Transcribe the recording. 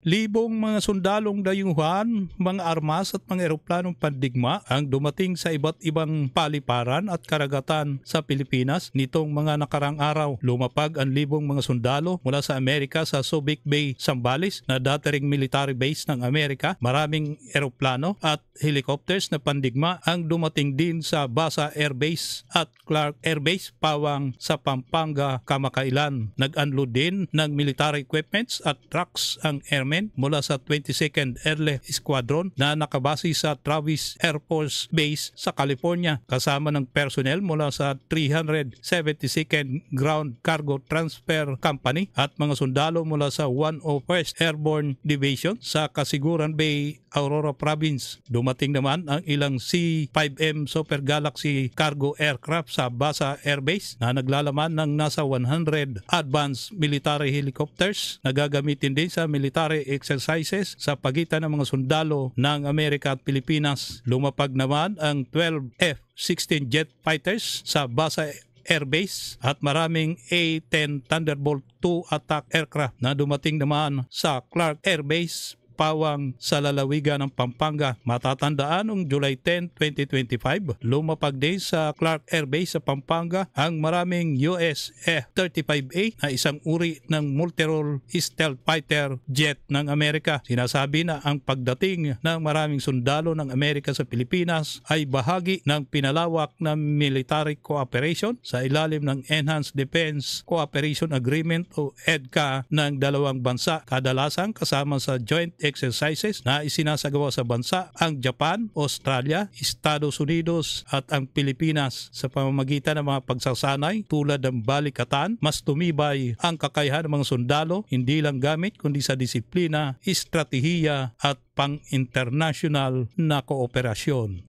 Libong mga sundalong dayuhan, mga armas at mga eroplanong pandigma ang dumating sa iba't ibang paliparan at karagatan sa Pilipinas nitong mga nakarang araw. Lumapag ang libong mga sundalo mula sa Amerika sa Subic Bay, Zambales na dati ring military base ng Amerika. Maraming eroplano at helicopters na pandigma ang dumating din sa Basa Air Base at Clark Air Base, Pawang sa Pampanga kamakailan. Nag-unload din ng military equipments at trucks ang airmen mula sa 22nd Airlift Squadron na nakabase sa Travis Air Force Base sa California, kasama ng personnel mula sa 372nd Ground Cargo Transfer Company at mga sundalo mula sa 101st Airborne Division sa Casiguran Bay, Aurora Province. Dumating naman ang ilang C-5M Super Galaxy cargo aircraft sa Basa Air Base na naglalaman ng nasa 100 advanced military helicopters na gagamitin din sa military exercises sa pagitan ng mga sundalo ng Amerika at Pilipinas. Lumapag naman ang 12 F-16 jet fighters sa Basa Air Base at maraming A-10 Thunderbolt II attack aircraft na dumating naman sa Clark Air Base, Pawang sa lalawigan ng Pampanga. Matatandaan noong July 10, 2025, lumapag din sa Clark Air Base sa Pampanga ang maraming US F-35A na isang uri ng multi-role stealth fighter jet ng Amerika. Sinasabi na ang pagdating ng maraming sundalo ng Amerika sa Pilipinas ay bahagi ng pinalawak na military cooperation sa ilalim ng Enhanced Defense Cooperation Agreement o EDCA ng dalawang bansa. Kadalasan kasama sa joint exercises na isinasagawa sa bansa ang Japan, Australia, Estados Unidos at ang Pilipinas. Sa pamamagitan ng mga pagsasanay tulad ng balikatan, mas tumibay ang kakayahan ng mga sundalo hindi lang gamit kundi sa disiplina, estratehiya at pang-international na kooperasyon.